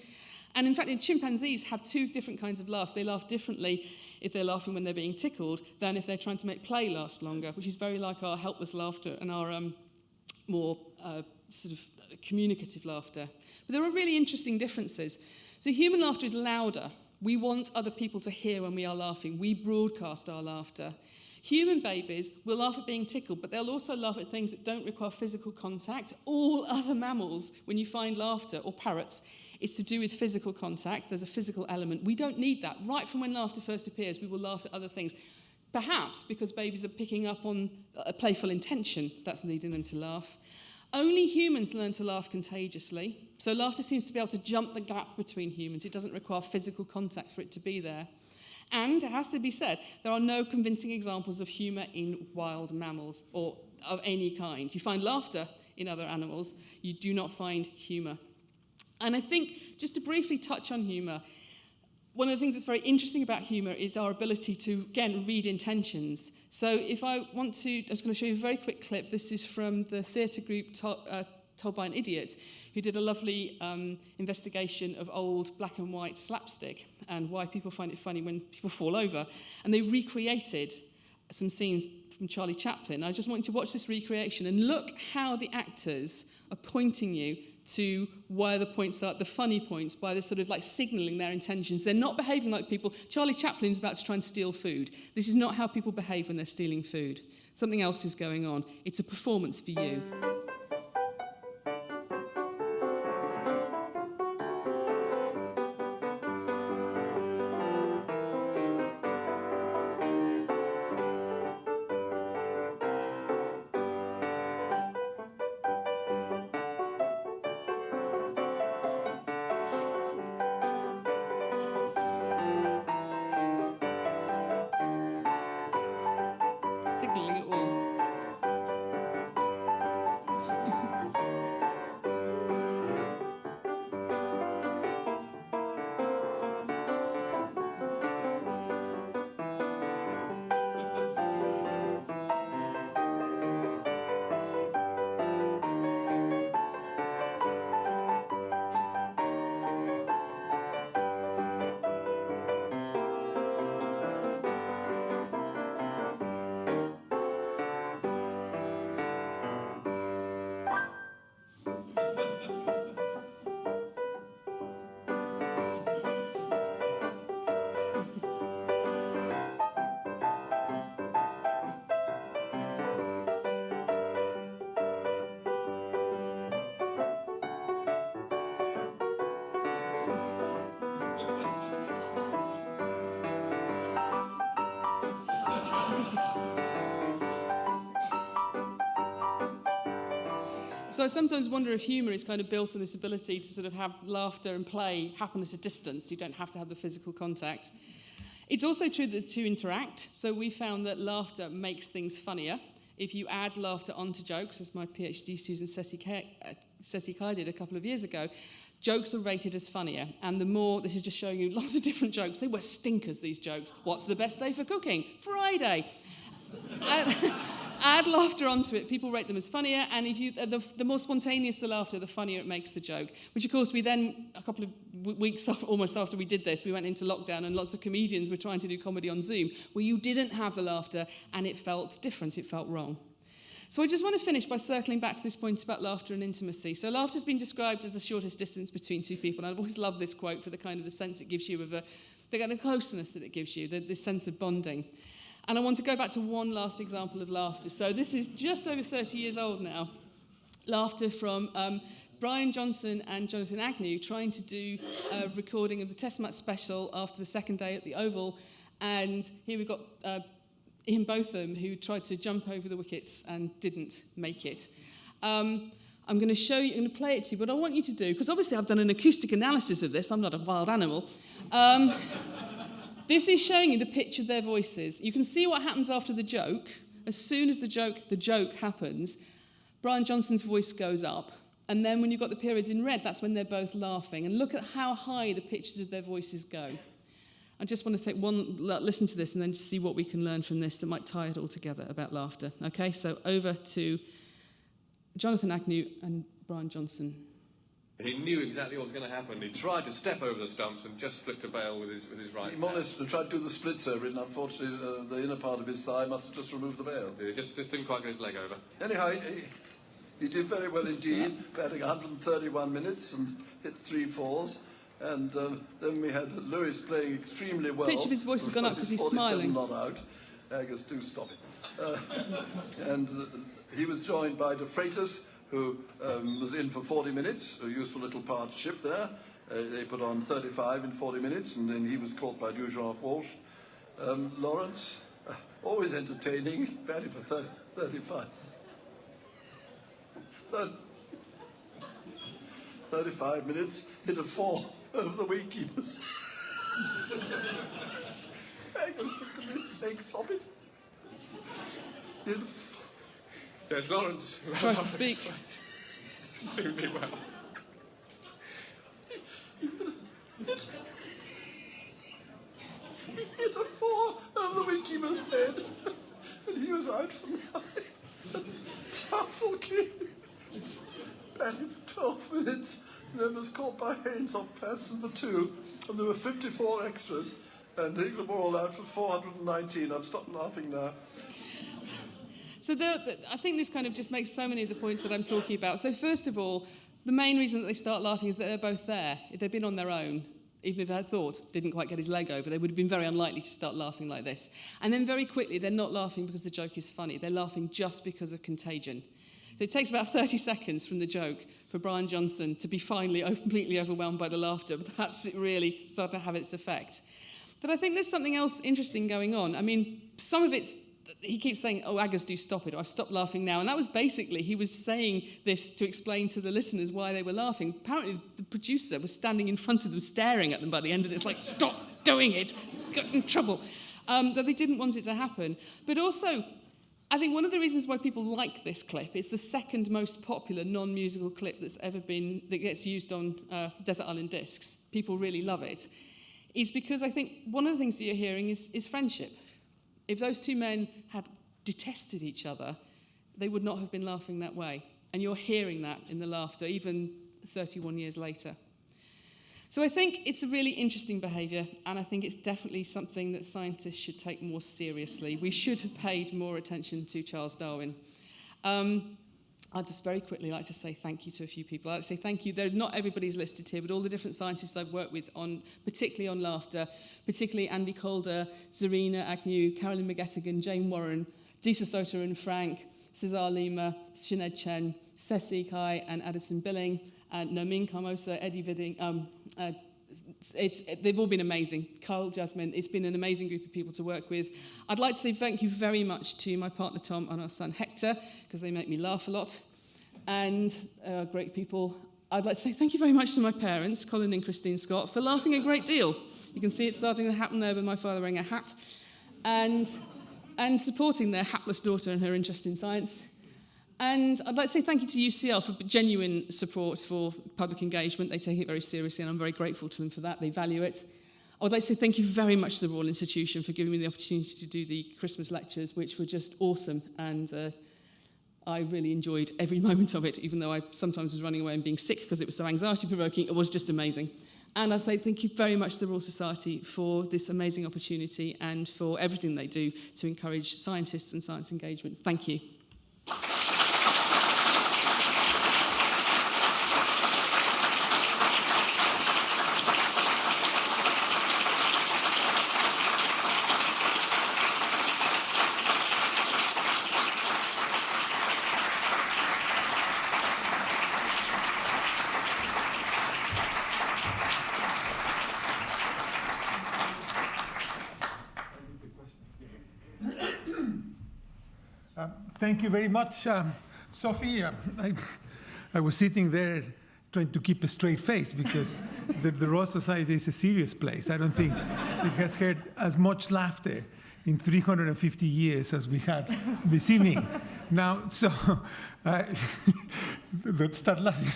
And in fact, chimpanzees have two different kinds of laughs. They laugh differently if they're laughing when they're being tickled than if they're trying to make play last longer, which is very like our helpless laughter and our more sort of communicative laughter. But there are really interesting differences. So human laughter is louder. We want other people to hear when we are laughing. We broadcast our laughter. Human babies will laugh at being tickled, but they'll also laugh at things that don't require physical contact. All other mammals, when you find laughter, or parrots, it's to do with physical contact. There's a physical element. We don't need that. Right from when laughter first appears, we will laugh at other things. Perhaps because babies are picking up on a playful intention that's leading them to laugh. Only humans learn to laugh contagiously. So laughter seems to be able to jump the gap between humans. It doesn't require physical contact for it to be there. And it has to be said, there are no convincing examples of humour in wild mammals or of any kind. You find laughter in other animals. You do not find humour. And I think, just to briefly touch on humour, one of the things that's very interesting about humour is our ability to, again, read intentions. So if I want to, I'm just going to show you a very quick clip. This is from the theatre group Told by an Idiot, who did a lovely investigation of old black and white slapstick and why people find it funny when people fall over. And they recreated some scenes from Charlie Chaplin. I just want you to watch this recreation and look how the actors are pointing you to where the points are, the funny points, by the sort of like signalling their intentions. They're not behaving like people. Charlie Chaplin's about to try and steal food. This is not how people behave when they're stealing food. Something else is going on. It's a performance for you. Signalling it all. So I sometimes wonder if humour is kind of built on this ability to sort of have laughter and play happen at a distance. You don't have to have the physical contact. It's also true that the two interact. So we found that laughter makes things funnier. If you add laughter onto jokes, as my PhD student Ceci Kai did a couple of years ago, jokes are rated as funnier. And the more, this is just showing you lots of different jokes. They were stinkers, these jokes. What's the best day for cooking? Friday. add laughter onto it, people rate them as funnier, and if you, the more spontaneous the laughter, the funnier it makes the joke. Which, of course, we then, a couple of weeks almost after we did this, we went into lockdown, and lots of comedians were trying to do comedy on Zoom, where you didn't have the laughter, and it felt different, it felt wrong. So I just want to finish by circling back to this point about laughter and intimacy. So laughter has been described as the shortest distance between two people, and I've always loved this quote for the kind of the sense it gives you of the kind of closeness that it gives you, this sense of bonding. And I want to go back to one last example of laughter. So this is just over 30 years old now. Laughter from Brian Johnson and Jonathan Agnew trying to do a recording of the Test match special after the second day at the Oval. And here we've got Ian Botham, who tried to jump over the wickets and didn't make it. I'm going to show you, I'm going to play it to you, but I want you to do, because obviously I've done an acoustic analysis of this, I'm not a wild animal. This is showing you the pitch of their voices. You can see what happens after the joke. As soon as the joke happens, Brian Johnson's voice goes up. And then when you've got the periods in red, that's when they're both laughing. And look at how high the pitches of their voices go. I just want to take one listen to this and then just see what we can learn from this that might tie it all together about laughter. Okay, so over to Jonathan Agnew and Brian Johnson. He knew exactly what was going to happen. He tried to step over the stumps and just flicked a bail with his right hand. More or less tried to do the splits over it, and unfortunately the inner part of his thigh must have just removed the bail. He just didn't quite get his leg over. Anyhow, he did very well indeed, batting 131 minutes and hit 3 fours. And then we had Lewis playing extremely well. The pitch of his voice has gone up because he's smiling. Not out. Agus, do stop it. And he was joined by De Freitas, who was in for 40 minutes, a useful little partnership there. They put on 35 in 40 minutes, and then he was caught by Dujean Walsh. Lawrence, always entertaining, batting for 35. 35 minutes, hit a 4 over the wicketkeepers. For goodness sake, stop it. Yes, Lawrence. Tries to speak. Extremely well. He hit a 4 over the wicketkeeper's head, and he was out for nine. Doubtful kick. Batting for 12 minutes, and then was caught by Haynes off Patson for 2, and there were 54 extras, and England were all out for 419. I've stopped laughing now. So I think this kind of just makes so many of the points that I'm talking about. So first of all, the main reason that they start laughing is that they're both there. If they'd been on their own, even if they had thought didn't quite get his leg over, they would have been very unlikely to start laughing like this. And then very quickly, they're not laughing because the joke is funny. They're laughing just because of contagion. So it takes about 30 seconds from the joke for Brian Johnson to be finally completely overwhelmed by the laughter, but that's it really started to have its effect. But I think there's something else interesting going on. I mean, some of it's, he keeps saying, oh, Agus, do stop it, or I've stopped laughing now. And that was basically, he was saying this to explain to the listeners why they were laughing. Apparently, the producer was standing in front of them, staring at them by the end of this, like, stop doing it, got in trouble. That they didn't want it to happen. But also, I think one of the reasons why people like this clip, it's the second most popular non-musical clip that's ever been, that gets used on Desert Island Discs. People really love it. Is because I think one of the things that you're hearing is friendship. If those two men had detested each other, they would not have been laughing that way. And you're hearing that in the laughter, even 31 years later. So I think it's a really interesting behaviour, and I think it's definitely something that scientists should take more seriously. We should have paid more attention to Charles Darwin. I'd just very quickly like to say thank you to a few people. I'd like to say thank you. Not everybody's listed here, but all the different scientists I've worked with, particularly on laughter, particularly Andy Calder, Zarina Agnew, Carolyn McGettigan, Jane Warren, Disa Soter and Frank, Cesar Lima, Sinead Chen, Ceci Kai and Addison Billing, and Nomin Carmosa, Eddie Vidding. They've all been amazing. Carl, Jasmine, it's been an amazing group of people to work with. I'd like to say thank you very much to my partner Tom and our son Hector, because they make me laugh a lot. And great people. I'd like to say thank you very much to my parents, Colin and Christine Scott, for laughing a great deal. You can see it starting to happen there with my father wearing a hat. And supporting their hapless daughter in her interest in science. And I'd like to say thank you to UCL for genuine support for public engagement. They take it very seriously, and I'm very grateful to them for that. They value it. I'd like to say thank you very much to the Royal Institution for giving me the opportunity to do the Christmas lectures, which were just awesome, and I really enjoyed every moment of it, even though I sometimes was running away and being sick because it was so anxiety-provoking. It was just amazing. And I'd say thank you very much to the Royal Society for this amazing opportunity and for everything they do to encourage scientists and science engagement. Thank you. Thank you very much, Sophie. I was sitting there trying to keep a straight face because the Royal Society is a serious place. I don't think it has heard as much laughter in 350 years as we had this evening. Now, so don't start laughing.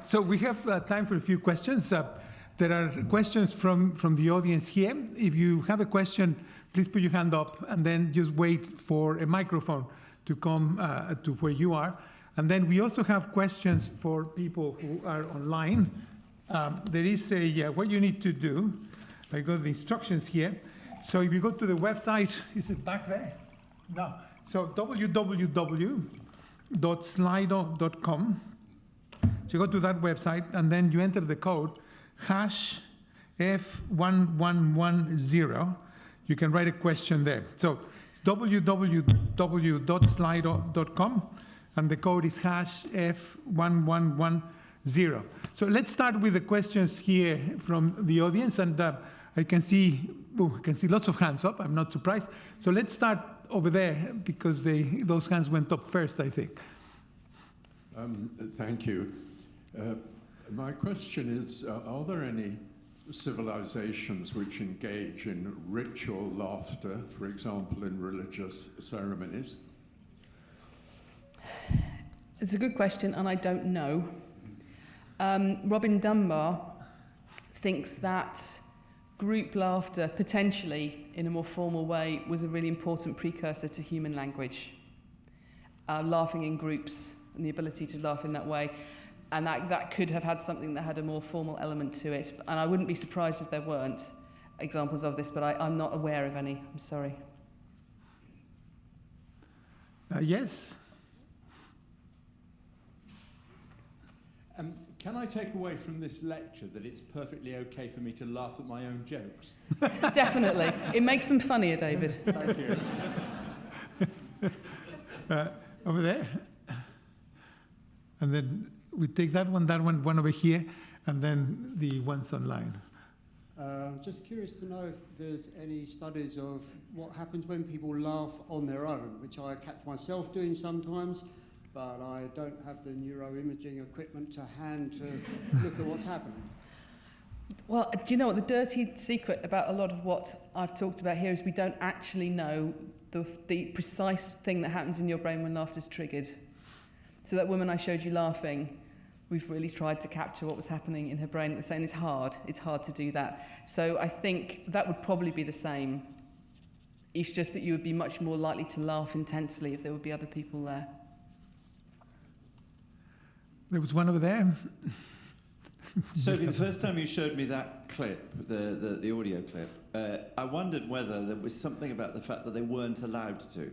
So we have time for a few questions. There are questions from the audience here. If you have a question, please put your hand up and then just wait for a microphone to come to where you are. And then we also have questions for people who are online. There is what you need to do. I got the instructions here. So if you go to the website, is it back there? No. So www.slido.com. So you go to that website and then you enter the code #F1110. You can write a question there. So it's www.slido.com, and the code is #F1110. So let's start with the questions here from the audience, and I can see lots of hands up. I'm not surprised. So let's start over there because those hands went up first, I think. Thank you. My question is, are there any civilizations which engage in ritual laughter, for example, in religious ceremonies? It's a good question, and I don't know. Robin Dunbar thinks that group laughter, potentially in a more formal way, was a really important precursor to human language. Laughing in groups and the ability to laugh in that way. And that could have had something that had a more formal element to it. And I wouldn't be surprised if there weren't examples of this, but I'm not aware of any. I'm sorry. Yes. Can I take away from this lecture that it's perfectly okay for me to laugh at my own jokes? Definitely. It makes them funnier, David. Thank you. Over there. And then we take that one over here, and then the ones online. Just curious to know if there's any studies of what happens when people laugh on their own, which I catch myself doing sometimes, but I don't have the neuroimaging equipment to hand to look at what's happening. Well, do you know what the dirty secret about a lot of what I've talked about here is we don't actually know the precise thing that happens in your brain when laughter is triggered. So that woman I showed you laughing, we've really tried to capture what was happening in her brain. It's saying it's hard to do that. So I think that would probably be the same. It's just that you would be much more likely to laugh intensely if there would be other people there. There was one over there. Sophie, the first time you showed me that clip, the audio clip, I wondered whether there was something about the fact that they weren't allowed to.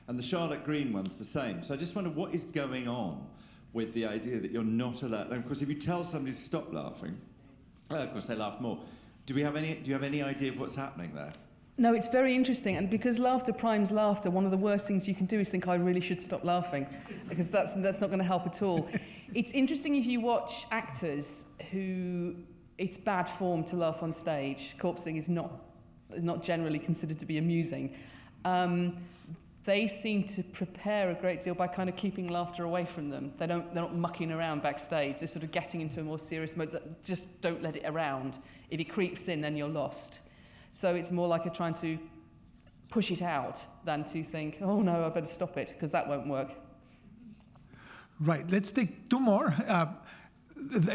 And the Charlotte Green one's the same. So I just wonder what is going on with the idea that you're not allowed. And of course, if you tell somebody to stop laughing, of course they laugh more. Do you have any idea of what's happening there? No, it's very interesting, and because laughter primes laughter, one of the worst things you can do is think, I really should stop laughing, because that's not going to help at all. It's interesting if you watch actors who it's bad form to laugh on stage. Corpsing is not generally considered to be amusing. They seem to prepare a great deal by kind of keeping laughter away from them. They're not mucking around backstage. They're sort of getting into a more serious mode. Just don't let it around. If it creeps in, then you're lost. So it's more like trying to push it out than to think, oh no, I better stop it, because that won't work. Right, let's take two more.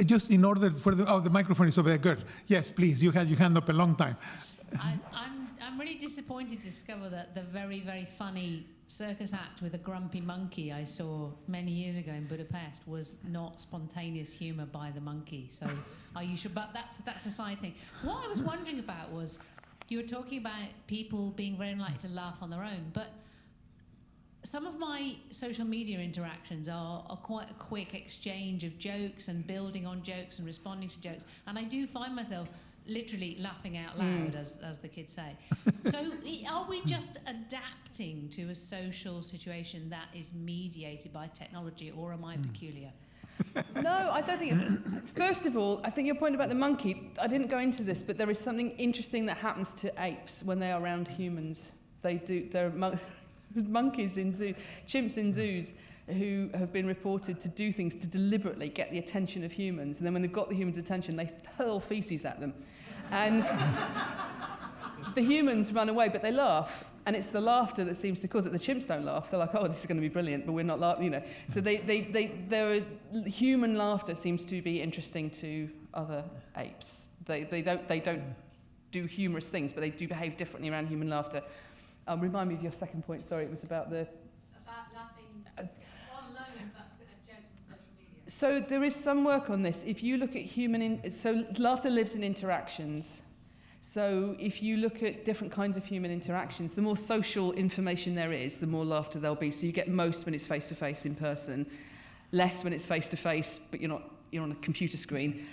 Just in order for the microphone is over there. Good. Yes, please. You had your hand up a long time. I'm really disappointed to discover that the very, very funny circus act with a grumpy monkey I saw many years ago in Budapest was not spontaneous humour by the monkey. So are you sure? But that's a side thing. What I was wondering about was, you were talking about people being very unlikely to laugh on their own, but some of my social media interactions are quite a quick exchange of jokes and building on jokes and responding to jokes, and I do find myself literally laughing out loud, as the kids say. So are we just adapting to a social situation that is mediated by technology, or am I peculiar? No, I don't think. First of all, I think your point about the monkey, I didn't go into this, but there is something interesting that happens to apes when they are around humans. There are monkeys in zoos, chimps in zoos, who have been reported to do things to deliberately get the attention of humans, and then when they've got the humans' attention, they hurl feces at them. And the humans run away, but they laugh. And it's the laughter that seems to cause it. The chimps don't laugh. They're like, oh, this is going to be brilliant, but we're not laughing, you know. So human laughter seems to be interesting to other apes. They don't do humorous things, but they do behave differently around human laughter. Remind me of your second point. Sorry, it was about the... About laughing on loan, but jokes on social media. So there is some work on this. If you look at so laughter lives in interactions. So if you look at different kinds of human interactions, the more social information there is, the more laughter there'll be. So you get most when it's face-to-face in person, less when it's face-to-face, but you're on a computer screen,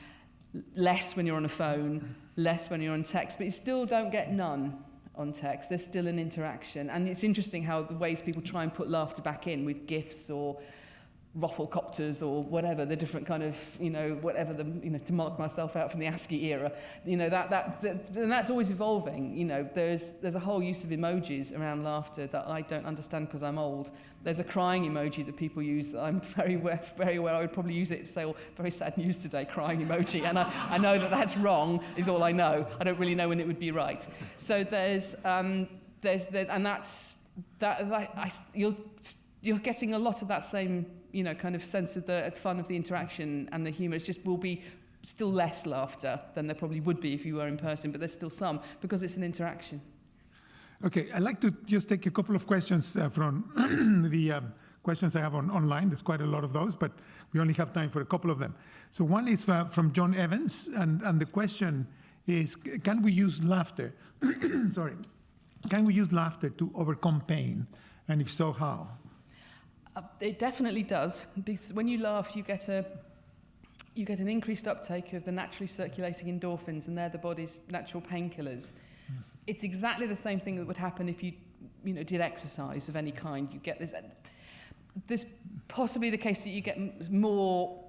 less when you're on a phone, less when you're on text, but you still don't get none on text. There's still an interaction. And it's interesting how the ways people try and put laughter back in with GIFs or Rafflecopters or whatever, the different kind of, whatever to mark myself out from the ASCII era, and that's always evolving. There's a whole use of emojis around laughter that I don't understand because I'm old. There's a crying emoji that people use that I'm very well. I would probably use it to say, oh, very sad news today, crying emoji. And I know that that's wrong, is all I know. I don't really know when it would be right. So you're getting a lot of that same, kind of sense of the fun of the interaction and the humour. It just will be still less laughter than there probably would be if you were in person, but there's still some because it's an interaction. Okay, I'd like to just take a couple of questions from the questions I have online. There's quite a lot of those, but we only have time for a couple of them. So one is from John Evans, and the question is, can we use laughter? Sorry. Can we use laughter to overcome pain? And if so, how? It definitely does, because when you laugh, you get an increased uptake of the naturally circulating endorphins, and they're the body's natural painkillers. It's exactly the same thing that would happen if you did exercise of any kind. You get this possibly the case that you get more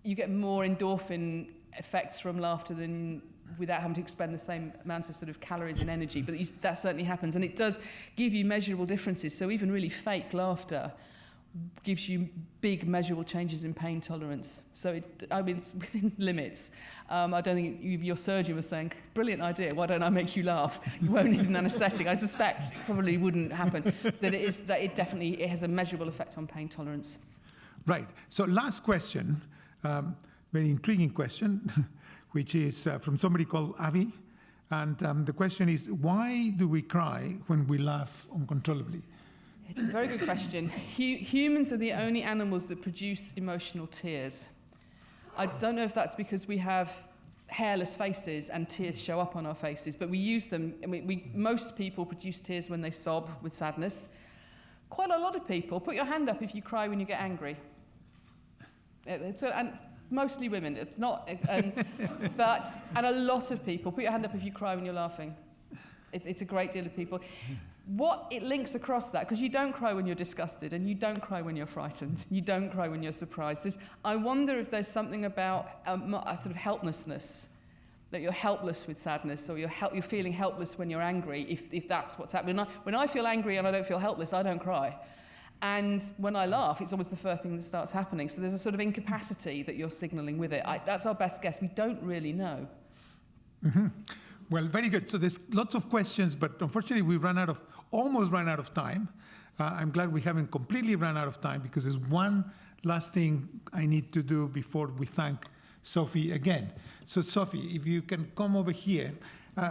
endorphin effects from laughter than without having to expend the same amount of sort of calories and energy. But that certainly happens, and it does give you measurable differences. So even really fake laughter gives you big measurable changes in pain tolerance. So it's within limits. I don't think your surgeon was saying, brilliant idea, why don't I make you laugh? You won't need an anaesthetic. I suspect probably wouldn't happen. It definitely has a measurable effect on pain tolerance. Right. So last question, very intriguing question, which is from somebody called Avi. And the question is, why do we cry when we laugh uncontrollably? It's a very good question. Humans are the only animals that produce emotional tears. I don't know if that's because we have hairless faces and tears show up on our faces, but we use them. Most people produce tears when they sob with sadness. Quite a lot of people, put your hand up if you cry when you get angry. And mostly women, it's not. And a lot of people, put your hand up if you cry when you're laughing. It's a great deal of people. What it links across that, because you don't cry when you're disgusted, and you don't cry when you're frightened, you don't cry when you're surprised. I wonder if there's something about a sort of helplessness, that you're helpless with sadness, or you're feeling helpless when you're angry, if that's what's happening. When I feel angry and I don't feel helpless, I don't cry. And when I laugh, it's almost the first thing that starts happening. So there's a sort of incapacity that you're signalling with it. That's our best guess. We don't really know. Mm-hmm. Well, very good. So there's lots of questions, but unfortunately we almost ran out of time. I'm glad we haven't completely run out of time, because there's one last thing I need to do before we thank Sophie again. So Sophie, if you can come over here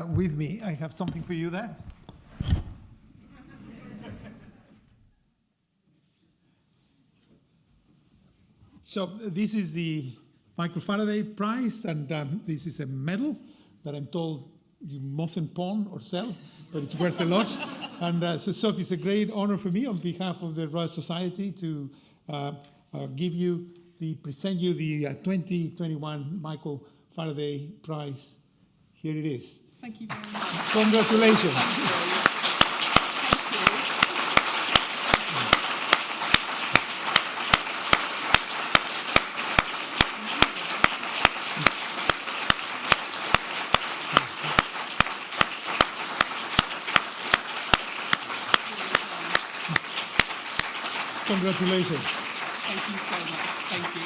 with me, I have something for you there. So this is the Michael Faraday Prize, and this is a medal that I'm told you mustn't pawn or sell, but it's worth a lot. And so Sophie, it's a great honor for me on behalf of the Royal Society to present you the 2021 Michael Faraday Prize. Here it is. Thank you very much. Congratulations. Thank you. Congratulations. Thank you so much. Thank you.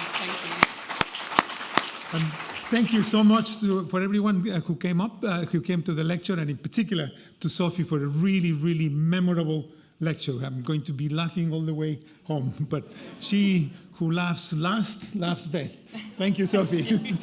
And thank you so much for everyone who came to the lecture, and in particular to Sophie for a really, really memorable lecture. I'm going to be laughing all the way home, but she who laughs last, laughs best. Thank you, Sophie.